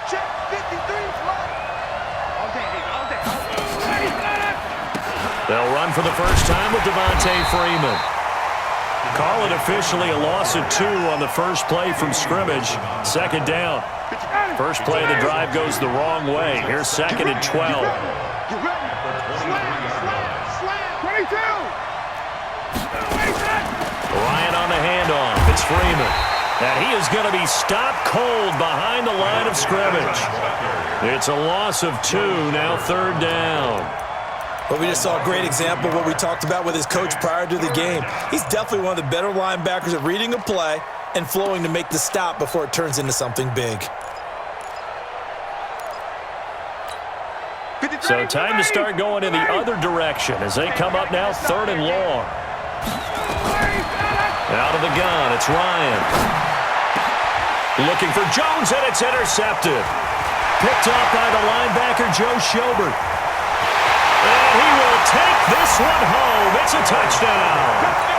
Check 53, flag. They'll run for the first time with Devontae Freeman. Call it officially a loss of 2 on the first play from scrimmage. Second down. First play of the drive goes the wrong way. Here's second and 12. Ryan on the handoff. It's Freeman. And he is going to be stopped cold behind the line of scrimmage. It's a loss of 2, now third down. Well, we just saw a great example of what we talked about with his coach prior to the game. He's definitely one of the better linebackers at reading a play and flowing to make the stop before it turns into something big. So time to start going in the other direction as they come up now third and long. Out of the gun, it's Ryan. Looking for Jones, and it's intercepted. Picked off by the linebacker, Joe Schobert. And he will take this one home. It's a touchdown.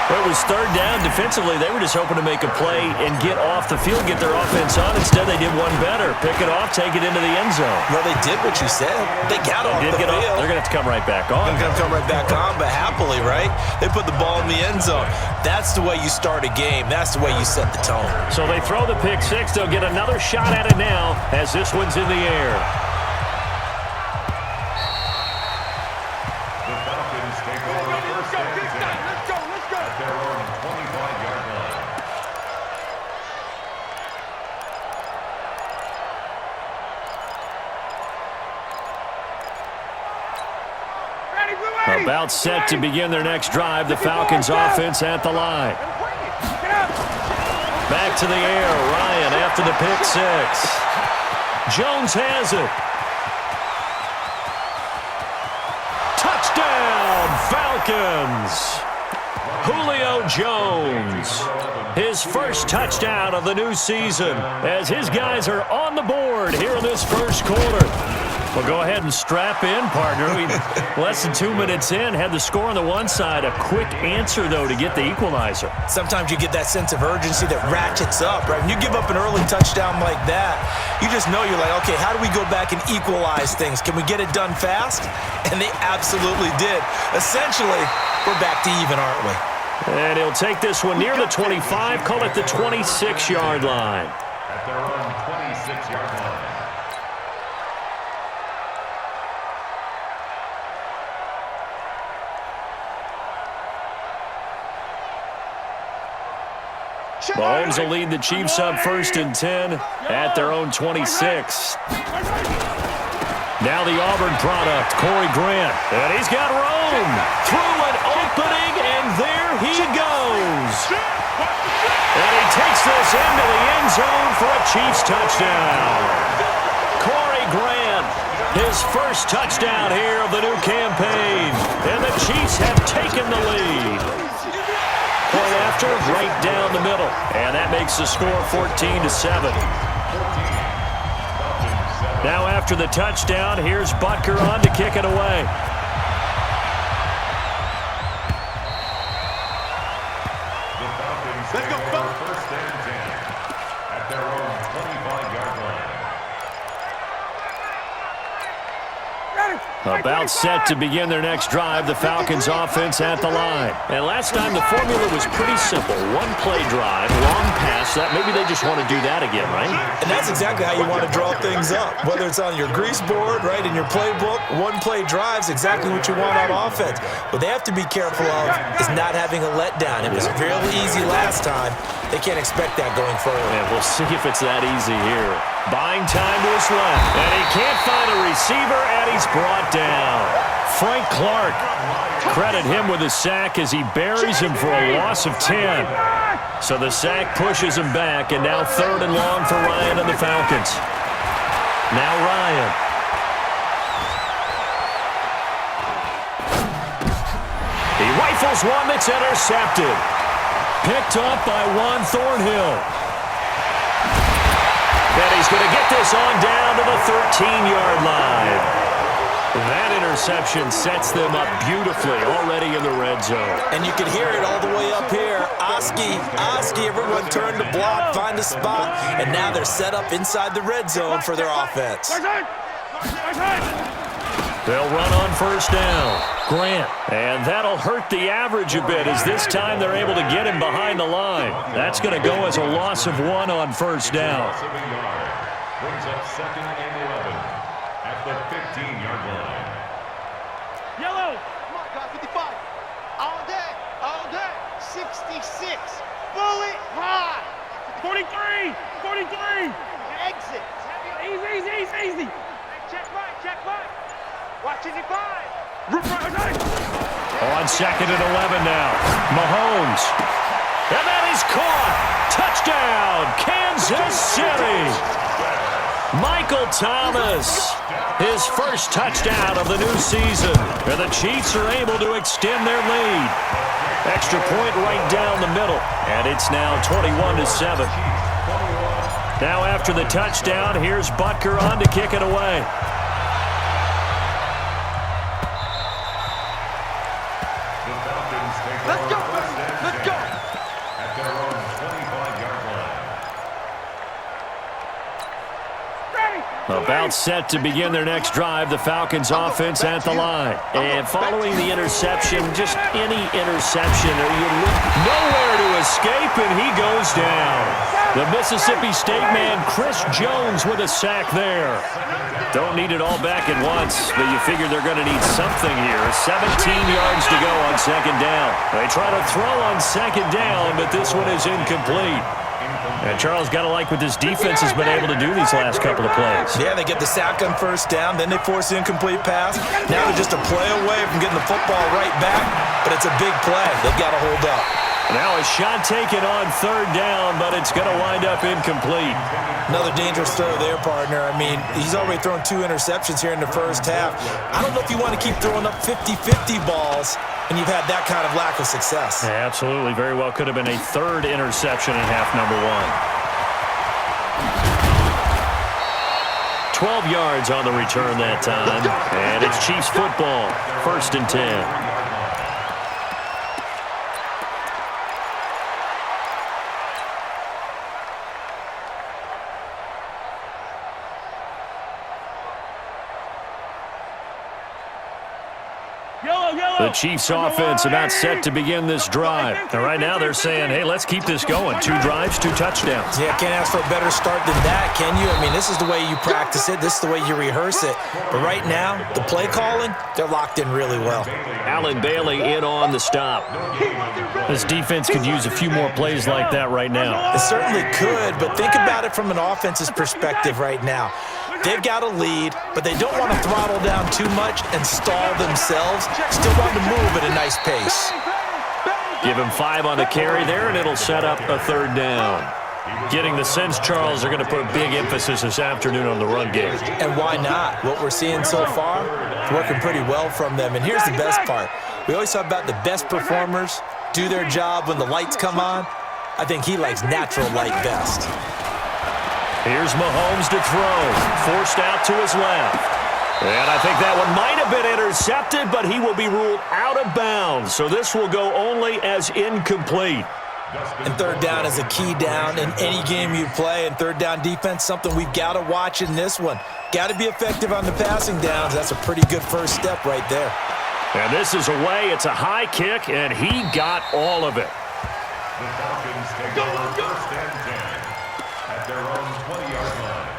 It was third down. Defensively, they were just hoping to make a play and get off the field, get their offense on. Instead, they did one better. Pick it off, take it into the end zone. Well, they did what you said. They got off the field. They're going to have to come right back on. They're going to come right back on, but happily, right? They put the ball in the end zone. That's the way you start a game. That's the way you set the tone. So they throw the pick six. They'll get another shot at it now as this one's in the air. About set to begin their next drive. The Falcons offense at the line. Back to the air. Ryan after the pick six. Jones has it. Touchdown, Falcons. Julio Jones. His first touchdown of the new season as his guys are on the board here in this first quarter. Well, go ahead and strap in, partner. Less than 2 minutes in, had the score on the one side. A quick answer, though, to get the equalizer. Sometimes you get that sense of urgency that ratchets up, right? When you give up an early touchdown like that, you just know you're like, okay, how do we go back and equalize things? Can we get it done fast? And they absolutely did. Essentially, we're back to even, aren't we? And he'll take this one near the 25, call it the 26-yard line. At their own 26-yard line. Mahomes will lead the Chiefs up first and 10 at their own 26. Now the Auburn product, Corey Grant. And he's got room through an opening, and there he goes. And he takes this into the end zone for a Chiefs touchdown. Corey Grant, his first touchdown here of the new campaign. And the Chiefs have taken the lead. Point after, right down the middle. And that makes the score 14-7. Now after the touchdown, here's Butker on to kick it away. Let's go, first and 10 at their own 25-yard line. About set to begin their next drive, the Falcons offense at the line. And last time the formula was pretty simple. One play drive, long pass. That maybe they just want to do that again, right? And that's exactly how you want to draw things up. Whether it's on your grease board, right, in your playbook, one play drive's exactly what you want on offense. What they have to be careful of is not having a letdown. It was really easy last time. They can't expect that going forward. And we'll see if it's that easy here. Buying time to his left. And he can't find a receiver, and he's brought down. Frank Clark. Credit him with a sack as he buries him for a loss of 10. So the sack pushes him back, and now third and long for Ryan and the Falcons. Now Ryan. He rifles one that's intercepted. Picked off by Juan Thornhill. And he's going to get this on down to the 13-yard line. That interception sets them up beautifully already in the red zone. And you can hear it all the way up here. Oski, everyone turned to block, find a spot, and now they're set up inside the red zone for their offense. They'll run on first down. Grant. And that'll hurt the average a bit as this time they're able to get him behind the line. That's going to go as a loss of 1 on first down. Brings up 2nd and 11 at the 15-yard line. Yellow. Come on, guys, 55. All day. 66. Bullet high. 43. Exit. Easy. Check right. Watching it by. On 2nd and 11 now. Mahomes. And that is caught. Touchdown, Kansas City. Michael Thomas. His first touchdown of the new season. And the Chiefs are able to extend their lead. Extra point right down the middle. And it's now 21-7. Now after the touchdown, here's Butker on to kick it away. Let's go, baby. Let's go. At their own 25-yard line. About set to begin their next drive, the Falcons offense at the line. And following the interception, just any interception, or you nowhere to escape, and he goes down. The Mississippi State man, Chris Jones, with a sack there. Don't need it all back at once, but you figure they're going to need something here. 17 yards to go on 2nd down. They try to throw on 2nd down, but this one is incomplete. And Charles, got to like what this defense has been able to do these last couple of plays. Yeah, they get the sack on first down, then they force the incomplete pass. Now they're just a play away from getting the football right back, but it's a big play. They've got to hold up. Now a shot taken on 3rd down, but it's going to wind up incomplete. Another dangerous throw there, partner. I mean, he's already thrown 2 interceptions here in the first half. I don't know if you want to keep throwing up 50-50 balls and you've had that kind of lack of success. Yeah, absolutely. Very well could have been a 3rd interception in half number 1. 12 yards on the return that time. And it's Chiefs football. 1st and 10. The Chiefs offense about set to begin this drive. And right now they're saying, hey, let's keep this going. 2 drives, 2 touchdowns. Yeah, can't ask for a better start than that, can you? I mean, this is the way you practice it. This is the way you rehearse it. But right now, the play calling, they're locked in really well. Allen Bailey in on the stop. This defense could use a few more plays like that right now. It certainly could, but think about it from an offense's perspective right now. They've got a lead, but they don't want to throttle down too much and stall themselves. Still want to move at a nice pace. Give him 5 on the carry there, and it'll set up a 3rd down. Getting the sense, Charles, they're going to put a big emphasis this afternoon on the run game. And why not? What we're seeing so far, it's working pretty well from them. And here's the best part. We always talk about the best performers do their job when the lights come on. I think he likes natural light best. Here's Mahomes to throw. Forced out to his left. And I think that one might have been intercepted, but he will be ruled out of bounds. So this will go only as incomplete. And 3rd down is a key down in any game you play. And 3rd down defense, something we've got to watch in this one. Got to be effective on the passing downs. That's a pretty good first step right there. And this is away. It's a high kick, and he got all of it. The Falcons take over 1st and 10 at their own 20-yard line.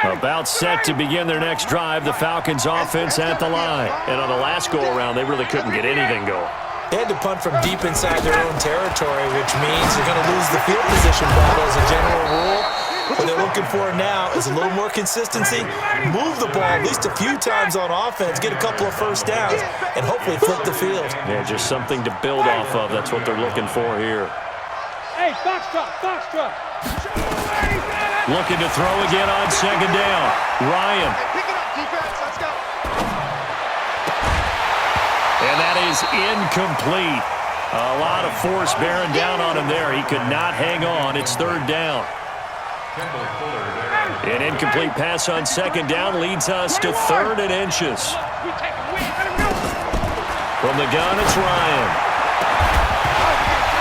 About set to begin their next drive, the Falcons offense at the line. And on the last go-around, they really couldn't get anything going. They had to punt from deep inside their own territory, which means they're going to lose the field position battle as a general rule. What they're looking for now is a little more consistency, move the ball at least a few times on offense, get a couple of first downs, and hopefully flip the field. Yeah, just something to build off of. That's what they're looking for here. Hey, box truck. Looking to throw again on 2nd down. Ryan. Pick it up, defense. Let's go. And that is incomplete. A lot of force bearing down on him there. He could not hang on. It's third down. An incomplete pass on second down leads us to third and inches. From the gun, it's Ryan.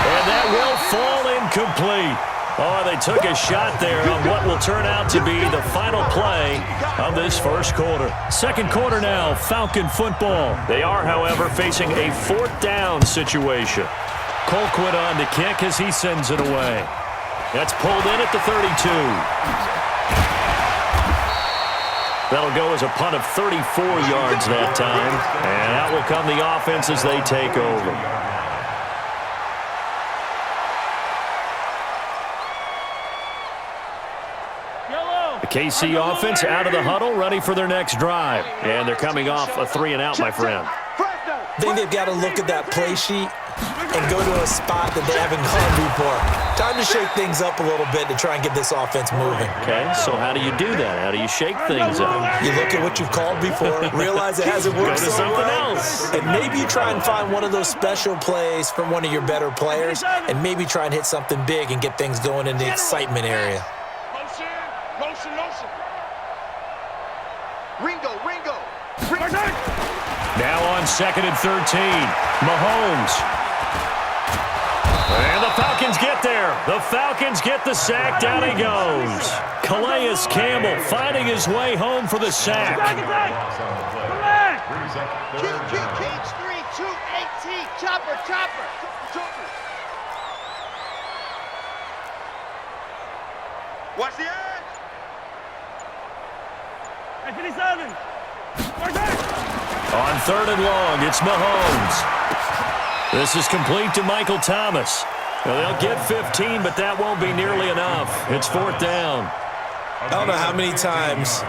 And that will fall incomplete. Oh, they took a shot there on what will turn out to be the final play of this first quarter. Second quarter now, Falcon football. They are, however, facing a fourth down situation. Colquitt on to kick as he sends it away. That's pulled in at the 32. That'll go as a punt of 34 yards that time. And out will come the offense as they take over. The KC offense out of the huddle, ready for their next drive. And they're coming off a 3-and-out, my friend. I think they've got to look at that play sheet and go to a spot that they haven't gone before. Time to shake things up a little bit to try and get this offense moving. Okay, so how do you do that? How do you shake things up? You look at what you've called before, realize it hasn't worked Go to so something well, else. and maybe you try and find one of those special plays from one of your better players, and maybe try and hit something big and get things going in the excitement area. Motion. Ringo. Now on second and 13, Mahomes. And the Falcons get there. The Falcons get the sack. Down he goes. Calais Campbell finding his way home for the sack. Cage 3, 2, 18. Chopper. Watch the edge. 57. On third and long, it's Mahomes. This is complete to Michael Thomas. Now, they'll get 15, but that won't be nearly enough. It's fourth down. I don't know how many times,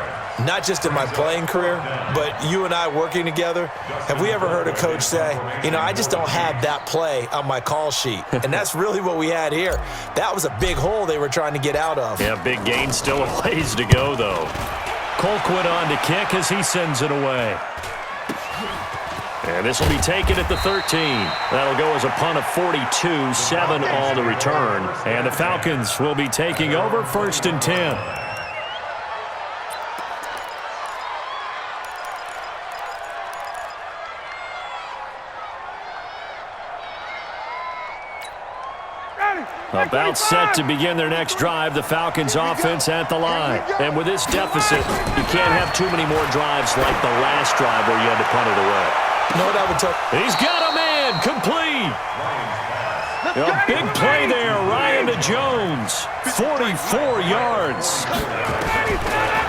not just in my playing career, but you and I working together, have we ever heard a coach say, I just don't have that play on my call sheet. And that's really what we had here. That was a big hole they were trying to get out of. Yeah, big gain, still a ways to go, though. Colquitt on to kick as he sends it away. And this will be taken at the 13. That'll go as a punt of 42, 7 on the return. And the Falcons will be taking over first and 10. About set to begin their next drive, the Falcons offense at the line. And with this deficit, you can't have too many more drives like the last drive where you had to punt it away. You know what I would tell? He's got a man, complete. A big play there, Ryan to Jones, 44 yards.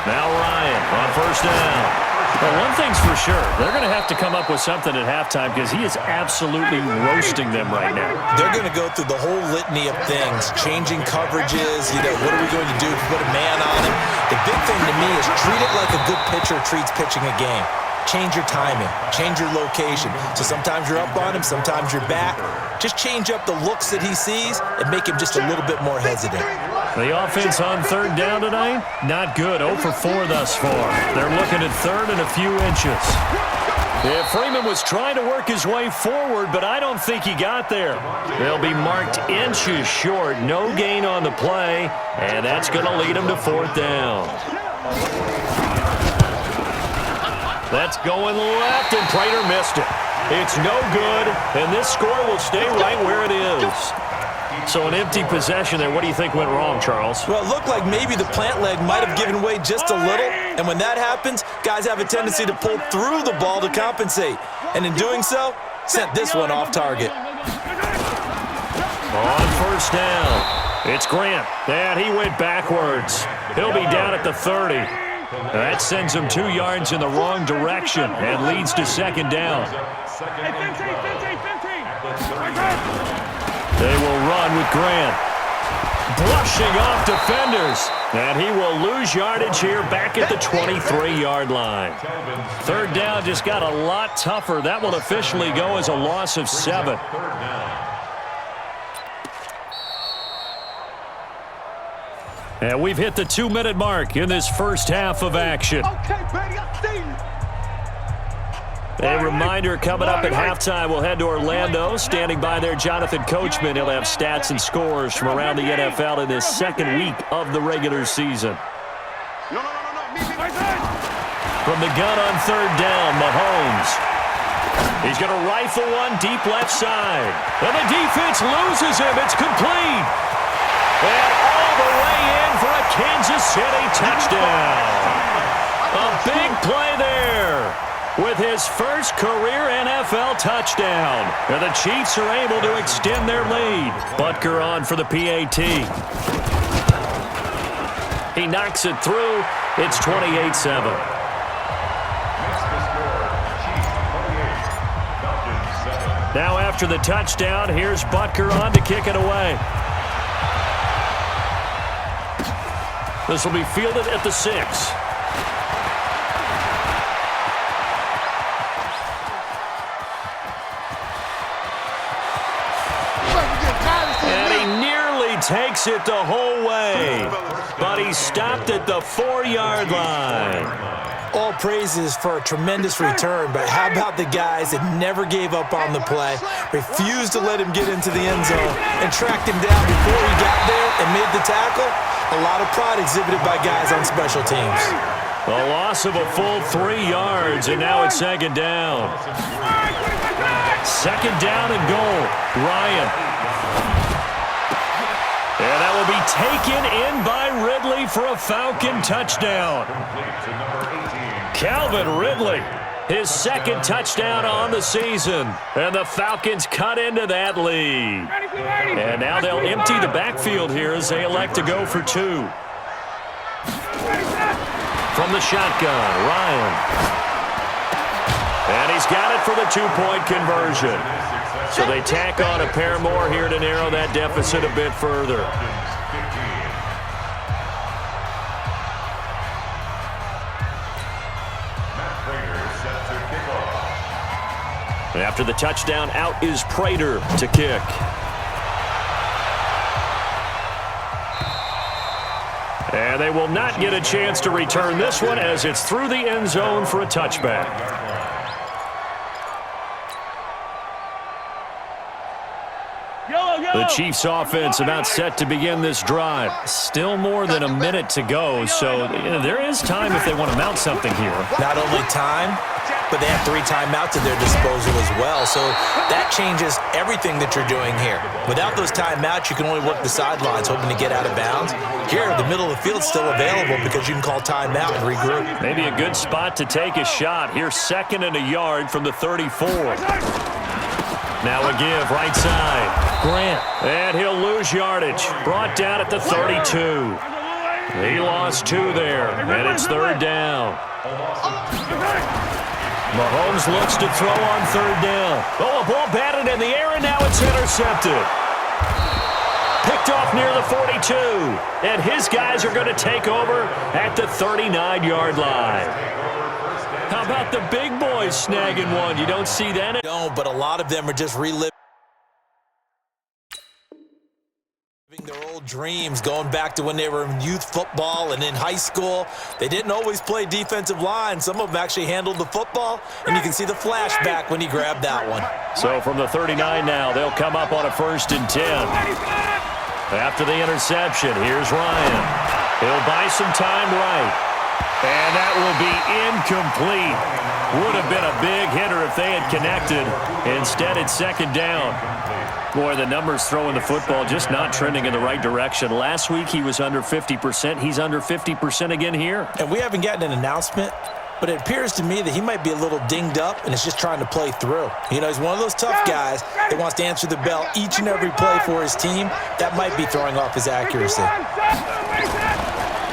Now Ryan on first down. Well, one thing's for sure, they're going to have to come up with something at halftime because he is absolutely roasting them right now. They're going to go through the whole litany of things, changing coverages, what are we going to do if we put a man on him? The big thing to me is treat it like a good pitcher treats pitching a game. Change your timing, change your location. So sometimes you're up on him, sometimes you're back. Just change up the looks that he sees and make him just a little bit more hesitant. The offense on third down tonight, not good. 0 for 4 thus far. They're looking at third and a few inches. Yeah, Freeman was trying to work his way forward, but I don't think he got there. They'll be marked inches short. No gain on the play, and that's going to lead them to fourth down. That's going left, and Prater missed it. It's no good, and this score will stay right where it is. So an empty possession there. What do you think went wrong, Charles? Well, it looked like maybe the plant leg might have given way just a little, and when that happens, guys have a tendency to pull through the ball to compensate, and in doing so, sent this one off target. On first down, it's Grant, and he went backwards. He'll be down at the 30. That sends him 2 yards in the wrong direction and leads to second down. 15. They will run with Grant. Brushing off defenders. And he will lose yardage here back at the 23-yard line. Third down just got a lot tougher. That will officially go as a loss of 7. And we've hit the 2-minute mark in this first half of action. Okay, baby, I see you. A reminder coming up at halftime, we'll head to Orlando. Standing by there, Jonathan Coachman. He'll have stats and scores from around the NFL in this second week of the regular season. From the gun on third down, Mahomes. He's going to rifle one deep left side. And the defense loses him. It's complete. And all the way in for a Kansas City touchdown. A big play there with his first career NFL touchdown. And the Chiefs are able to extend their lead. Butker on for the PAT. He knocks it through. It's 28-7. Now after the touchdown, here's Butker on to kick it away. This will be fielded at the 6. And he nearly takes it the whole way, but he stopped at the 4-yard line. All praises for a tremendous return, but how about the guys that never gave up on the play, refused to let him get into the end zone, and tracked him down before he got there and made the tackle? A lot of pride exhibited by guys on special teams. A loss of a full 3 yards, and now it's second down. Second down and goal. Ryan. And that will be taken in by Ridley for a Falcon touchdown. Calvin Ridley, his second touchdown on the season. And the Falcons cut into that lead. And now they'll empty the backfield here as they elect to go for 2. From the shotgun, Ryan. And he's got it for the 2-point conversion. So they tack on a pair more here to narrow that deficit a bit further. After the touchdown, out is Prater to kick. And they will not get a chance to return this one as it's through the end zone for a touchback. The Chiefs offense about set to begin this drive. Still more than a minute to go, so there is time if they want to mount something here. Not only time, but they have 3 timeouts at their disposal as well, so that changes everything that you're doing here. Without those timeouts, you can only work the sidelines hoping to get out of bounds. Here, the middle of the field's still available because you can call timeout and regroup. Maybe a good spot to take a shot. Here's 2nd and a yard from the 34. Now a give, right side. Grant. And he'll lose yardage. Brought down at the 32. He lost 2 there, and it's 3rd down. Mahomes looks to throw on 3rd down. Oh, a ball batted in the air, and now it's intercepted. Picked off near the 42. And his guys are going to take over at the 39-yard line. How about the big boys snagging one? You don't see that? No, but a lot of them are just reliving their old dreams, going back to when they were in youth football and in high school. They didn't always play defensive line. Some of them actually handled the football, and you can see the flashback when he grabbed that one. So from the 39 now, they'll come up on a 1st and 10. After the interception, here's Ryan. He'll buy some time right. And that will be incomplete. Would have been a big hitter if they had connected. Instead, it's 2nd down. Boy, the numbers throwing the football just not trending in the right direction. Last week, he was under 50%. He's under 50% again here. And we haven't gotten an announcement, but it appears to me that he might be a little dinged up and is just trying to play through. You know, he's one of those tough guys that wants to answer the bell each and every play for his team. That might be throwing off his accuracy.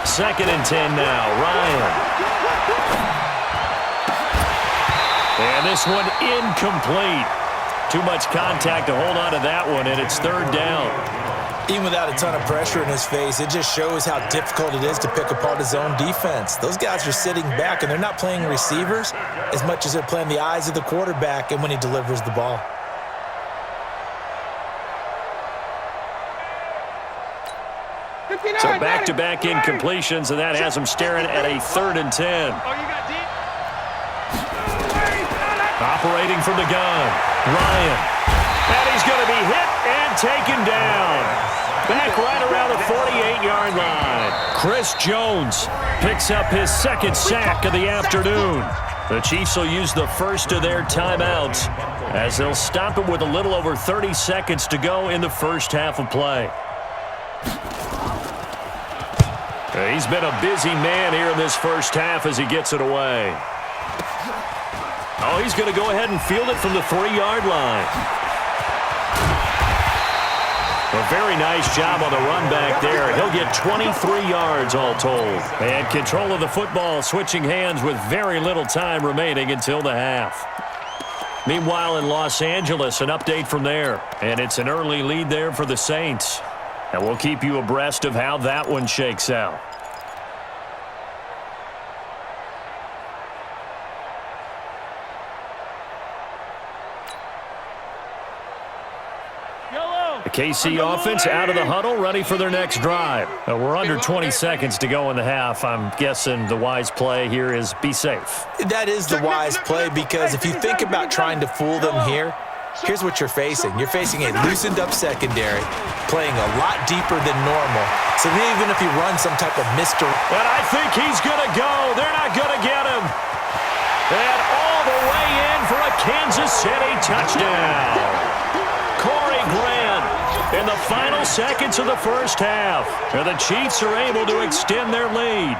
2nd and 10 now, Ryan. And this one incomplete. Too much contact to hold on to that one, and it's 3rd down. Even without a ton of pressure in his face, it just shows how difficult it is to pick apart his own defense. Those guys are sitting back, and they're not playing receivers as much as they're playing the eyes of the quarterback and when he delivers the ball. So back-to-back incompletions, and that has them staring at a 3rd and 10. Operating from the gun, Ryan. And he's going to be hit and taken down. Back right around the 48-yard line. Chris Jones picks up his second sack of the afternoon. The Chiefs will use the first of their timeouts as they'll stop it with a little over 30 seconds to go in the first half of play. He's been a busy man here in this first half as he gets it away. Oh, he's going to go ahead and field it from the 3-yard line. A very nice job on the run back there. He'll get 23 yards all told. And control of the football, switching hands with very little time remaining until the half. Meanwhile, in Los Angeles, an update from there. And it's an early lead there for the Saints. And we'll keep you abreast of how that one shakes out. The KC offense out of the huddle, ready for their next drive. We're under 20 seconds to go in the half. I'm guessing the wise play here is be safe. That is the wise play because if you think about trying to fool them here, here's what you're facing. You're facing a loosened up secondary, playing a lot deeper than normal. So even if you run some type of mystery. And I think he's going to go. They're not going to get him. And all the way in for a Kansas City touchdown. Corey Grant in the final seconds of the first half. And the Chiefs are able to extend their lead.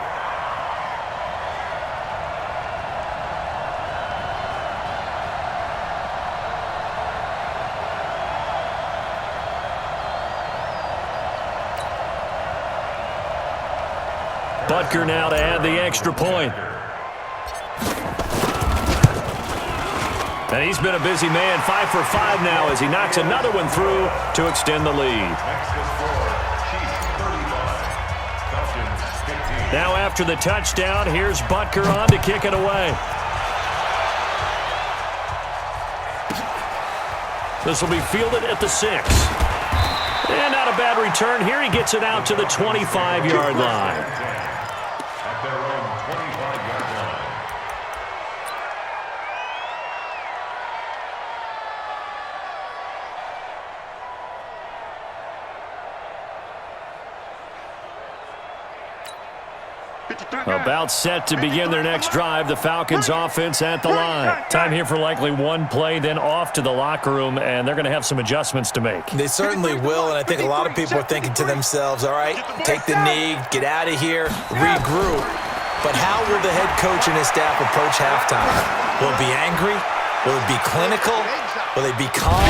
Butker now to add the extra point. And he's been a busy man, 5 for 5 now as he knocks another one through to extend the lead. Now after the touchdown, here's Butker on to kick it away. This will be fielded at the 6. And not a bad return here. He gets it out to the 25-yard line. About set to begin their next drive. The Falcons offense at the line. Time here for likely one play, then off to the locker room, and they're going to have some adjustments to make. They certainly will, and I think a lot of people are thinking to themselves, all right, take the knee, get out of here, regroup. But how will the head coach and his staff approach halftime? Will it be angry? Will it be clinical? Will they be calm?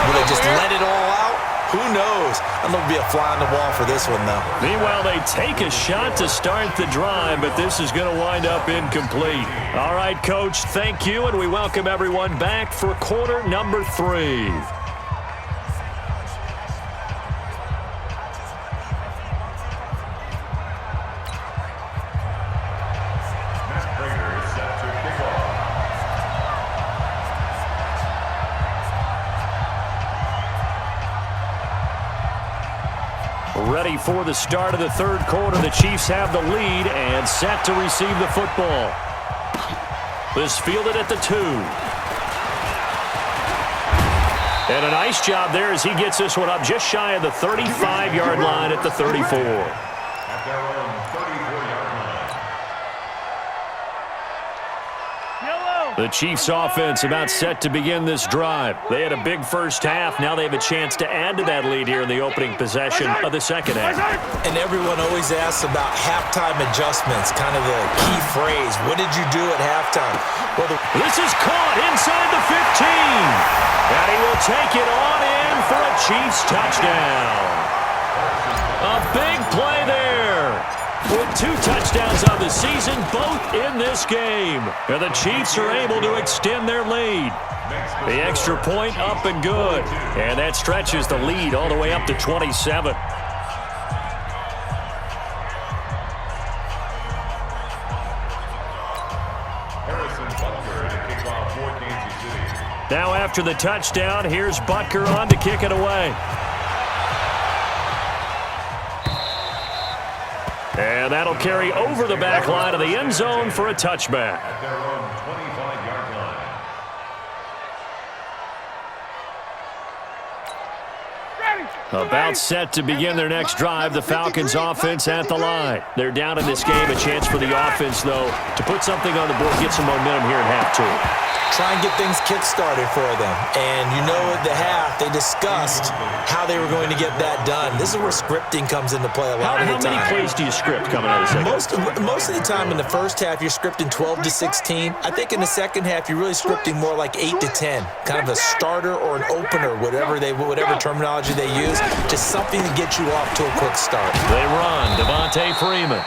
Will they just let it all out? Who knows? I'm going to be a fly on the wall for this one, though. Meanwhile, they take a shot to start the drive, but this is going to wind up incomplete. All right, Coach, thank you, and we welcome everyone back for quarter number 3. Ready for the start of the third quarter. The Chiefs have the lead and set to receive the football. This fielded at the 2. And a nice job there as he gets this one up just shy of the 35-yard line at the 34. At their own 34-yard line. The Chiefs offense about set to begin this drive. They had a big first half. Now they have a chance to add to that lead here in the opening possession of the second half. And everyone always asks about halftime adjustments, kind of the key phrase. What did you do at halftime? Well, this is caught inside the 15. And he will take it on in for a Chiefs touchdown. A big play there. With 2 touchdowns on the season, both in this game. And the Chiefs are able to extend their lead. The extra point up and good. And that stretches the lead all the way up to 27. Now after the touchdown, here's Butker on to kick it away. And that'll carry over the back line of the end zone for a touchback. At their own 25-yard line. About set to begin their next drive, the Falcons offense at the line. They're down in this game. A chance for the offense, though, to put something on the board, get some momentum here in half two. Try and get things kick-started for them. And you know at the half, they discussed how they were going to get that done. This is where scripting comes into play a lot of the time. How many plays do you script coming out of the second? Most of the time in the first half, you're scripting 12 to 16. I think in the second half, you're really scripting more like 8 to 10. Kind of a starter or an opener, whatever terminology they use. Just something to get you off to a quick start. They run, Devontae Freeman.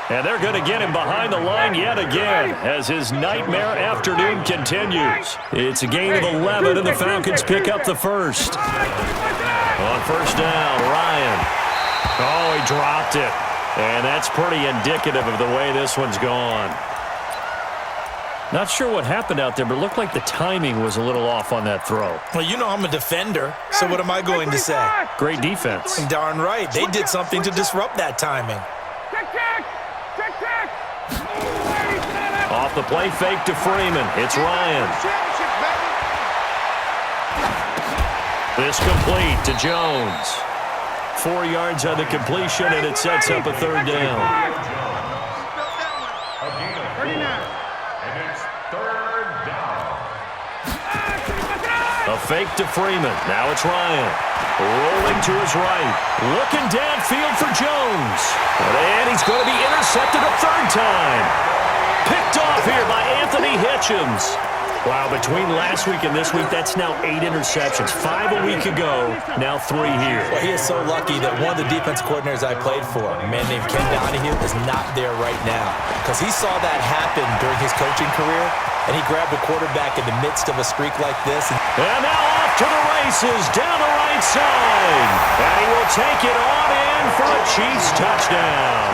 And they're going to get him behind the line yet again as his nightmare afternoon continues. It's a gain of 11, and the Falcons pick up the first. On first down, Ryan. Oh, he dropped it. And that's pretty indicative of the way this one's gone. Not sure what happened out there, but it looked like the timing was a little off on that throw. Well, you know I'm a defender, so what am I going to say? Great defense. Darn right. They did something to disrupt that timing. Off the play fake to Freeman. It's Ryan. This complete to Jones. 4 yards on the completion, and it sets up a third down. A fake to Freeman. Now it's Ryan. Rolling to his right. Looking downfield for Jones. And he's going to be intercepted a third time. Picked off here by Anthony Hitchens. Wow, between last week and this week, that's now 8 interceptions. 5 a week ago, now 3 here. Well, he is so lucky that one of the defense coordinators I played for, a man named Ken Donahue, is not there right now. Because he saw that happen during his coaching career, and he grabbed a quarterback in the midst of a streak like this. And now off to the races, down the right side. And he will take it on in for a Chiefs touchdown.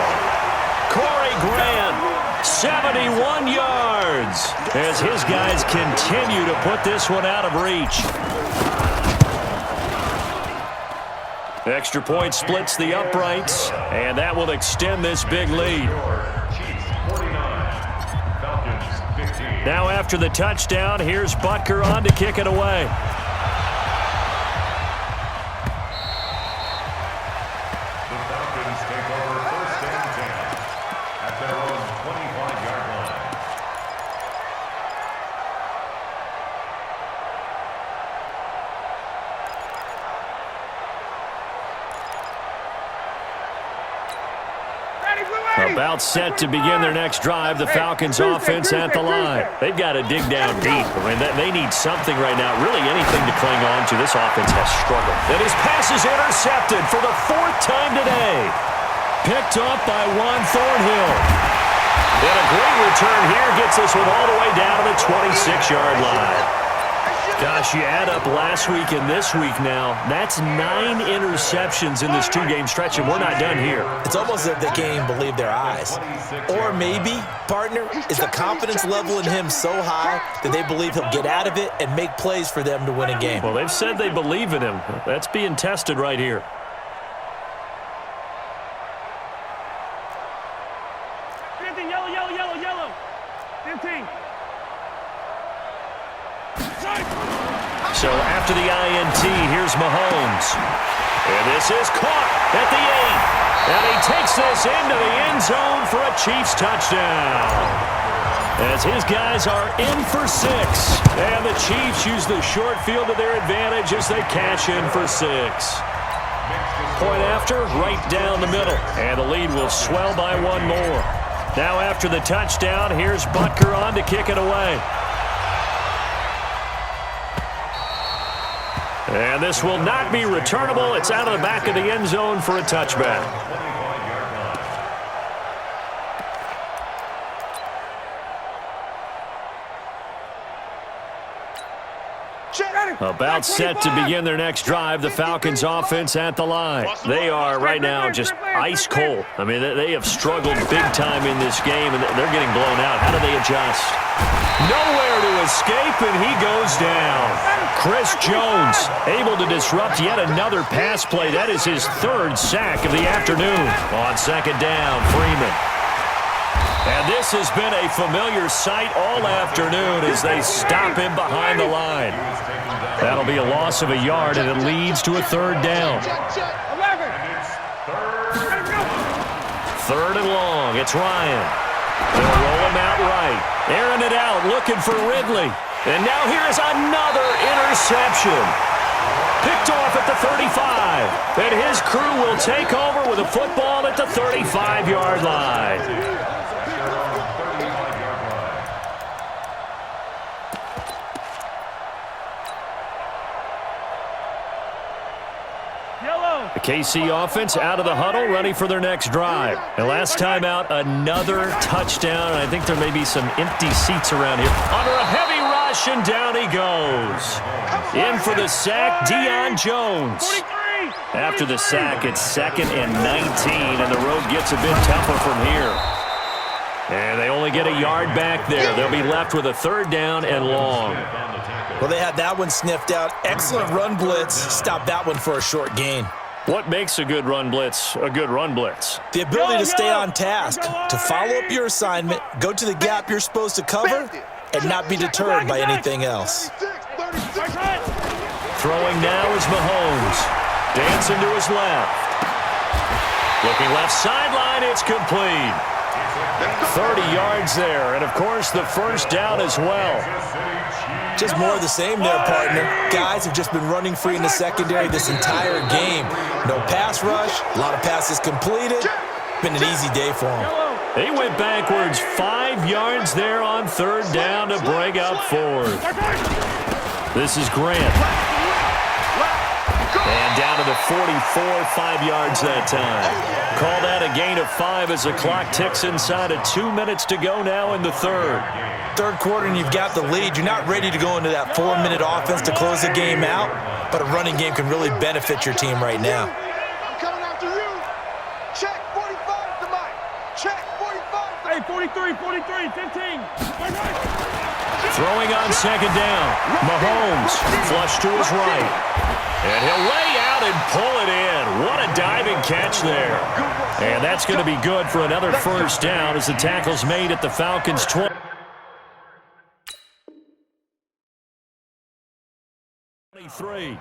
Corey Grant, 71 yards, as his guys continue to put this one out of reach. Extra point splits the uprights, and that will extend this big lead. Now after the touchdown, here's Butker on to kick it away. About set to begin their next drive, the Falcons offense at the line. They've got to dig down deep. I mean, they need something right now, really anything to cling on to. This offense has struggled. And his pass is intercepted for the 4th time today. Picked up by Juan Thornhill. And a great return here gets this one all the way down to the 26-yard line. Gosh, you add up last week and this week now, that's 9 interceptions in this 2-game stretch, and we're not done here. It's almost as if they can't even believe their eyes. Or maybe, partner, is the confidence level in him so high that they believe he'll get out of it and make plays for them to win a game. Well, they've said they believe in him. That's being tested right here. Yellow. 15. So after the INT, here's Mahomes. And this is caught at the 8. And he takes this into the end zone for a Chiefs touchdown. As his guys are in for 6. And the Chiefs use the short field to their advantage as they cash in for 6. Point after, right down the middle. And the lead will swell by 1 more. Now after the touchdown, here's Butker on to kick it away. And this will not be returnable. It's out of the back of the end zone for a touchback. About set to begin their next drive, the Falcons offense at the line. They are right now just ice cold. I mean, they have struggled big time in this game, and they're getting blown out. How do they adjust? Nowhere to escape, and he goes down. Chris Jones able to disrupt yet another pass play. That is his 3rd sack of the afternoon. On second down, Freeman. And And this has been a familiar sight all afternoon as they stop him behind the line. That'll be a loss of a yard, and it leads to a third down. 11. Third and long. It's Ryan. They'll roll him out right. Airing it out, looking for Ridley. And now here's another interception. Picked off at the 35. And his crew will take over with a football at the 35-yard line. The KC offense out of the huddle, ready for their next drive. And last time out, another touchdown. And I think there may be some empty seats around here. Under a heavy rush, and down he goes. In for the sack, Deion Jones. After the sack, it's 2nd and 19, and the road gets a bit tougher from here. And they only get a yard back there. They'll be left with a third down and long. Well, they had that one sniffed out. Excellent run blitz. Stopped that one for a short gain. What makes a good run blitz a good run blitz? The ability to stay on task, to follow up your assignment, go to the gap you're supposed to cover, and not be deterred by anything else. Throwing now is Mahomes. Dancing to his left. Looking left sideline, it's complete. 30 yards there, and of course the first down as well. Just more of the same there, partner. Guys have just been running free in the secondary this entire game. No pass rush, a lot of passes completed. Been an easy day for them. He went backwards 5 yards there on third down to break out fourth. This is Grant. And down to the 44, 5 yards that time. Call that a gain of 5 as the clock ticks inside of 2 minutes to go now in the third. Third quarter and you've got the lead. You're not ready to go into that 4-minute offense to close the game out, but a running game can really benefit your team right now. I'm coming after you. Check 45 to Mike. Check 45. Hey, 43, 15. Throwing on second down. Mahomes flush to his right. And he'll lay out and pull it in. What a diving catch there. And that's going to be good for another first down as the tackle's made at the Falcons' 20. 23.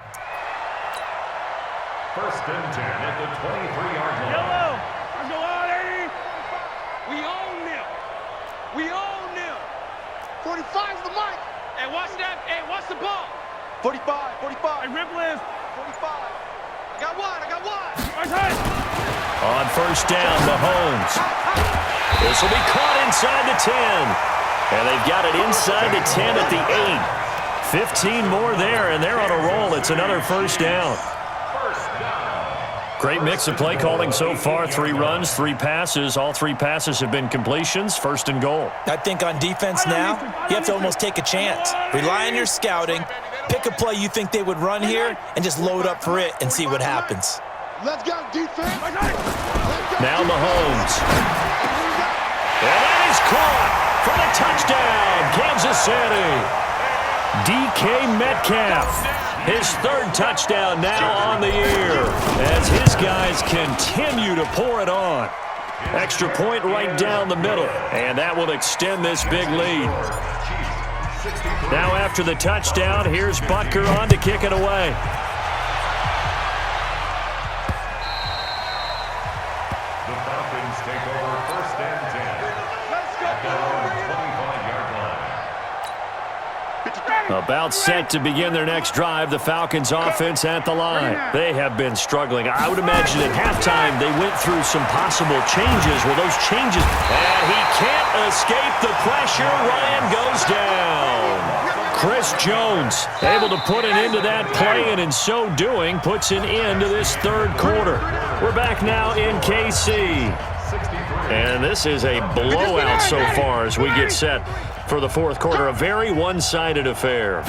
First and 10 at the 23-yard line. Yellow. Let's go on, Eddie. We own them. We own them. 45's the mic. Hey, watch that. Hey, watch the ball. 45. Hey, rip list. 45. I got one. Right side. On first down, Mahomes. This will be caught inside the 10. And they've got it inside the 10 at the 8. 15 more there, and they're on a roll. It's another first down. Great mix of play calling so far. 3 runs, 3 passes. All 3 passes have been completions. First and goal. I think on defense now, you have to almost take a chance. Rely on your scouting. Pick a play you think they would run here, and just load up for it and see what happens. Let's go, defense. Now Mahomes. And that is caught for the touchdown, Kansas City. DK Metcalf, his 3rd touchdown now on the year as his guys continue to pour it on. Extra point right down the middle, and that will extend this big lead. Now after the touchdown, here's Butker on to kick it away. The Falcons take over first and 10. Let's go. At their own 25-yard line. About set to begin their next drive, the Falcons offense at the line. They have been struggling. I would imagine at halftime they went through some possible changes. Well, those changes, and he can't escape the pressure. Ryan goes down. Chris Jones able to put an end to that play, and in so doing puts an end to this third quarter. We're back now in KC. And this is a blowout so far as we get set for the fourth quarter. A very one-sided affair.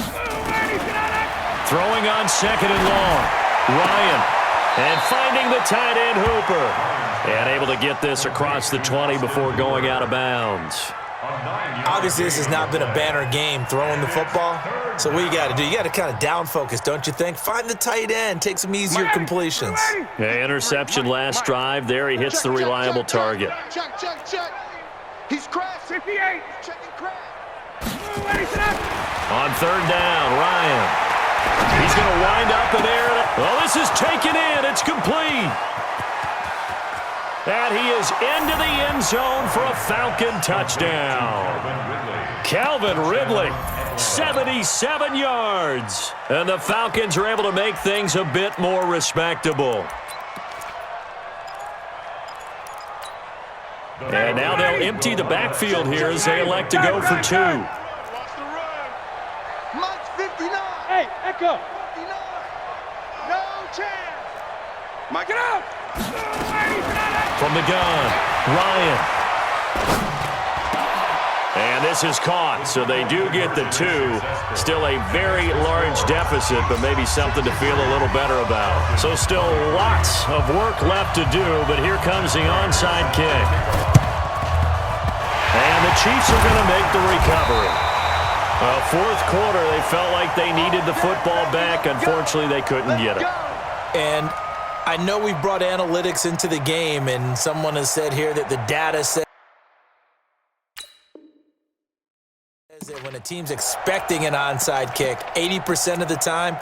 Throwing on second and long. Ryan. And finding the tight end Hooper. And able to get this across the 20 before going out of bounds. Obviously, this has not been a banner game throwing the football. So what you got to do, you got to kind of down focus, don't you think? Find the tight end, take some easier completions. Yeah, interception last drive. There he hits the reliable target. Check. He's crashed. 58. Checking crash. On third down, Ryan. He's going to wind up in there. Well, this is taken in. It's complete. And he is into the end zone for a Falcon touchdown. Calvin Ridley, 77 yards. And the Falcons are able to make things a bit more respectable. And now they'll empty the backfield here as they elect to go for two. Watch the run. Mike's 59. Hey, Echo. 59. No chance. Mike, Get up. From the gun, Ryan. And this is caught, so they do get the two. Still a very large deficit, but maybe something to feel a little better about. So still lots of work left to do, but here comes the onside kick. And the Chiefs are going to make the recovery. Fourth quarter, they felt like they needed the football back. Unfortunately, they couldn't get it. And I know we brought analytics into the game, and someone has said here that the data says that when a team's expecting an onside kick, 80% of the time,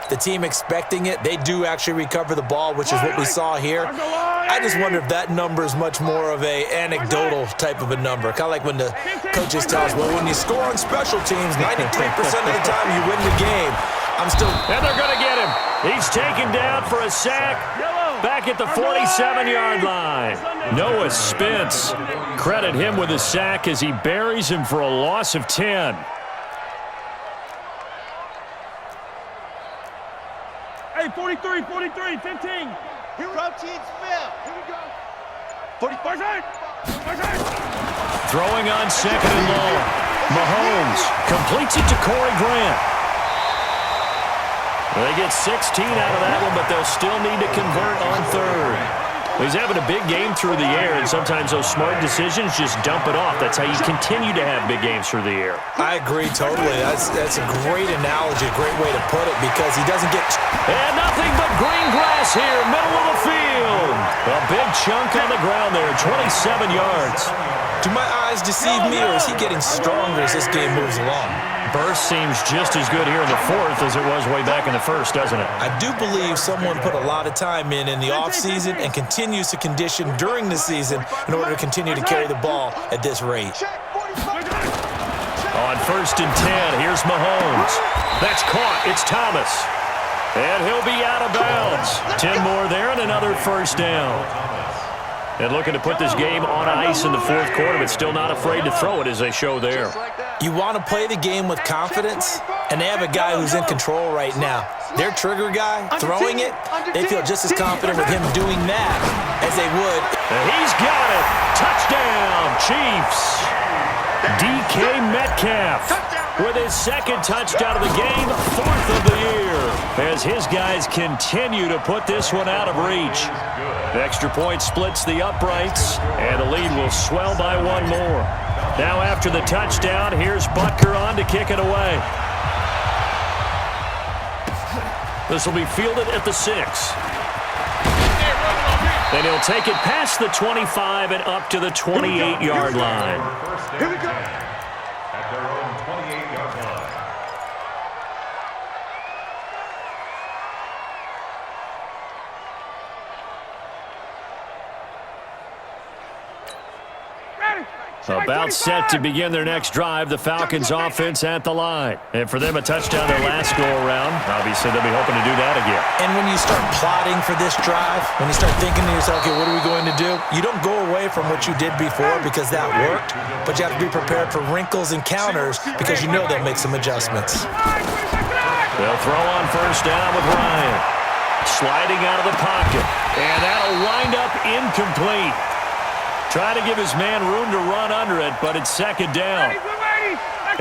the team expecting it, they do actually recover the ball, which is what we saw here. I just wonder if that number is much more of a anecdotal type of a number. Kind of like when the coaches tell us, well, when you score on special teams, 93% of the time you win the game. And they're going to get him. He's taken down for a sack back at the 47-yard line. Noah Spence, credit him with a sack as he buries him for a loss of 10. Hey, 43, 15. Protein spell. Here we go. 45. Throwing on second and long. Mahomes completes it to Corey Grant. They get 16 out of that one, but they'll still need to convert on third. He's having a big game through the air, and sometimes those smart decisions just dump it off. That's how you continue to have big games through the air. I agree totally. That's a great analogy, a great way to put it, because he doesn't get... And nothing but green grass here, middle of the field. A big chunk on the ground there, 27 yards. Do my eyes deceive me, or is he getting stronger as this game moves along? Burst seems just as good here in the fourth as it was way back in the first, doesn't it? I do believe someone put a lot of time in the offseason and continues to condition during the season in order to continue to carry the ball at this rate. On first and 10, here's Mahomes. That's caught. It's Thomas. And he'll be out of bounds. 10 more there and another first down. And looking to put this game on ice in the fourth quarter, but still not afraid to throw it as they show there. You want to play the game with confidence, and they have a guy who's in control right now. Their trigger guy, throwing it, they feel just as confident with him doing that as they would. And he's got it. Touchdown, Chiefs. DK Metcalf with his second touchdown of the game, fourth of the year, as his guys continue to put this one out of reach. The extra point splits the uprights, and the lead will swell by one more. Now after the touchdown, here's Butker on to kick it away. This will be fielded at the 6. And he'll take it past the 25 and up to the 28-yard line. Here we go. At their own 28-yard line. About set to begin their next drive, the Falcons offense at the line. And for them, a touchdown their last go-around. Obviously, they'll be hoping to do that again. And when you start plotting for this drive, when you start thinking to yourself, okay, what are we going to do? You don't go away from what you did before because that worked, but you have to be prepared for wrinkles and counters because you know they'll make some adjustments. They'll throw on first down with Ryan. Sliding out of the pocket. And that'll wind up incomplete. Try to give his man room to run under it, but it's second down.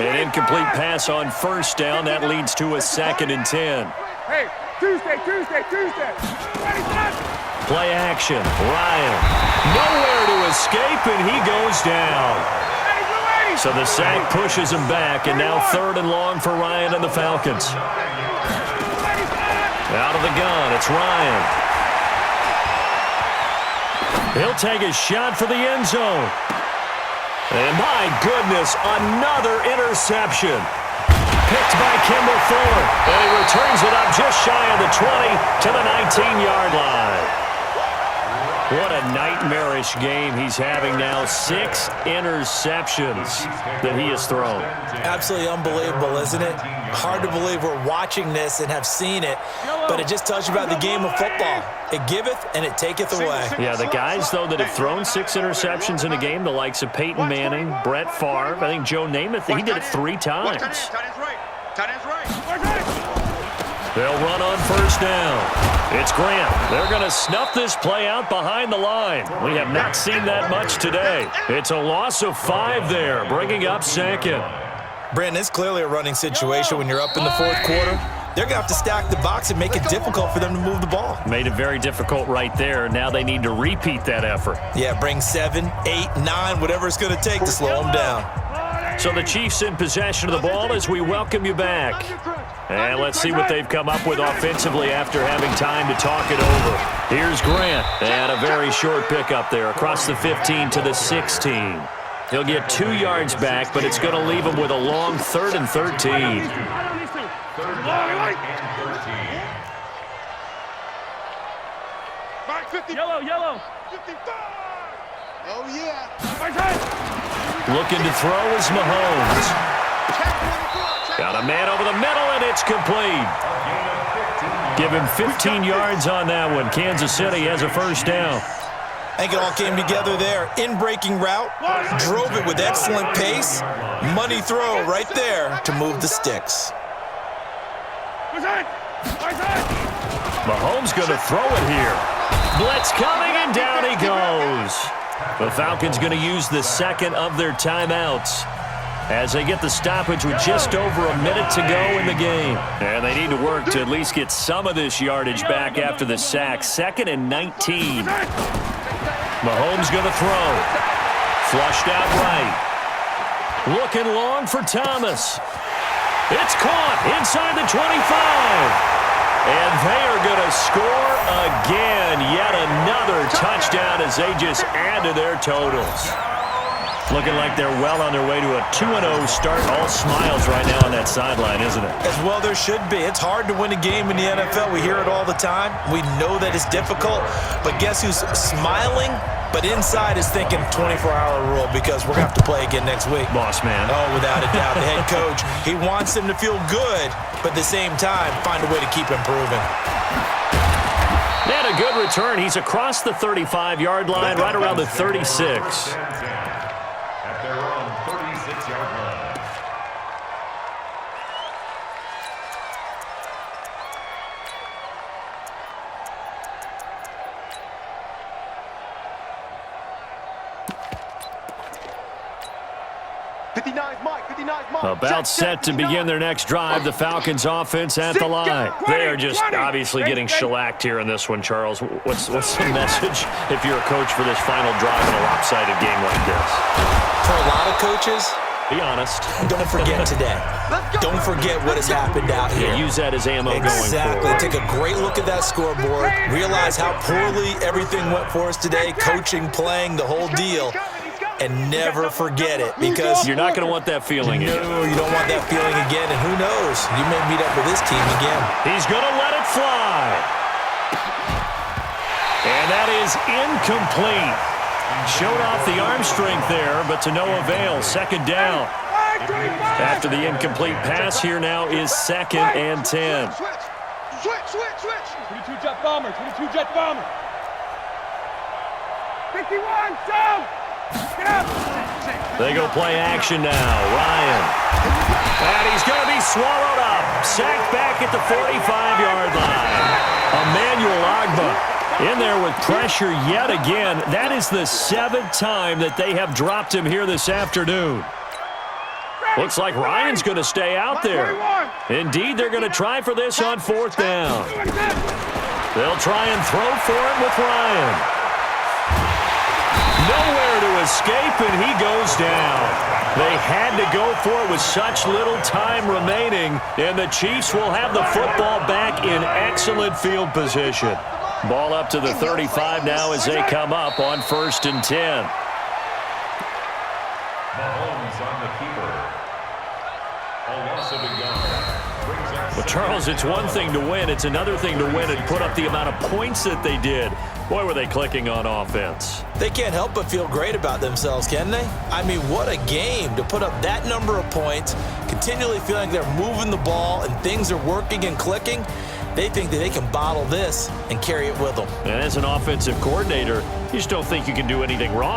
An incomplete pass on first down. That leads to a second and 10. Hey, Tuesday. Play action. Ryan. Nowhere to escape, and he goes down. So the sack pushes him back, and now third and long for Ryan and the Falcons. Out of the gun, it's Ryan. He'll take a shot for the end zone. And my goodness, another interception. Picked by Kimball Fuller. And he returns it up just shy of the 20 to the 19-yard line. What a nightmarish game he's having now. 6 interceptions that he has thrown. Absolutely unbelievable, isn't it? Hard to believe we're watching this and have seen it, but it just tells you about the game of football. It giveth and it taketh away. Yeah, the guys, though, that have thrown 6 interceptions in a game, the likes of Peyton Manning, Brett Favre, I think Joe Namath, he did it 3 times. They'll run on first down. It's Grant. They're going to snuff this play out behind the line. We have not seen that much today. It's a loss of 5 there, bringing up second. Brandon, it's clearly a running situation when you're up in the fourth quarter. They're going to have to stack the box and make it difficult for them to move the ball. Made it very difficult right there. Now they need to repeat that effort. Yeah, bring 7, 8, 9, whatever it's going to take to slow them down. So the Chiefs in possession of the ball as we welcome you back. And let's see what they've come up with offensively after having time to talk it over. Here's Grant. And a very short pickup there across the 15 to the 16. He'll get 2 yards back, but it's going to leave him with a long 3rd and 13. Yellow. Oh, yeah. Looking to throw is Mahomes. Got a man over the middle, and it's complete. Give him 15 yards on that one. Kansas City has a first down. I think it all came together there. In-breaking route, drove it with excellent pace. Money throw right there to move the sticks. Mahomes going to throw it here. Blitz coming, and down he goes. The Falcons going to use the second of their timeouts as they get the stoppage with just over a minute to go in the game. And they need to work to at least get some of this yardage back after the sack. 2nd and 19. Mahomes going to throw. Flushed out right. Looking long for Thomas. It's caught inside the 25. And they are going to score again. Yet another touchdown as they just add to their totals. Looking like they're well on their way to a 2-0 start. All smiles right now on that sideline, isn't it? As well there should be. It's hard to win a game in the NFL. We hear it all the time. We know that it's difficult. But guess who's smiling? But inside is thinking 24-hour rule because we're going to have to play again next week. Boss man. Oh, without a doubt. The head coach, he wants them to feel good, but at the same time, find a way to keep improving. They had a good return. He's across the 35-yard line, right around the 36. At their own 36-yard line. About set to begin their next drive, the Falcons offense at the line. They are just obviously getting shellacked here in this one, Charles. What's the message if you're a coach for this final drive in a lopsided game like this? For a lot of coaches, be honest. Don't forget today. Don't forget what has happened out here. Yeah, use that as ammo going forward. Exactly. Take a great look at that scoreboard. Realize how poorly everything went for us today. Coaching, playing, the whole deal. And never forget it because you're not going to want that feeling again. No, you don't want that feeling again. And who knows? You may meet up with this team again. He's going to let it fly. And that is incomplete. Showed off the arm strength there, but to no avail. 2nd down. After the incomplete pass, here now is 2nd and 10. Switch. 22 jet bomber. 22 jet bomber. 51, down. They go play action now. Ryan. And he's going to be swallowed up. Sacked back at the 45-yard line. Emmanuel Ogbah in there with pressure yet again. That is the 7th time that they have dropped him here this afternoon. Looks like Ryan's going to stay out there. Indeed, they're going to try for this on 4th down. They'll try and throw for it with Ryan. Nowhere to escape, and he goes down. They had to go for it with such little time remaining, and the Chiefs will have the football back in excellent field position. Ball up to the 35 now as they come up on 1st and 10. Mahomes on the keeper. A loss of a yard. Well, Charles, it's one thing to win. It's another thing to win and put up the amount of points that they did. Boy, were they clicking on offense. They can't help but feel great about themselves, can they? I mean, what a game to put up that number of points, continually feeling like they're moving the ball and things are working and clicking. They think that they can bottle this and carry it with them. And as an offensive coordinator, you just don't think you can do anything wrong.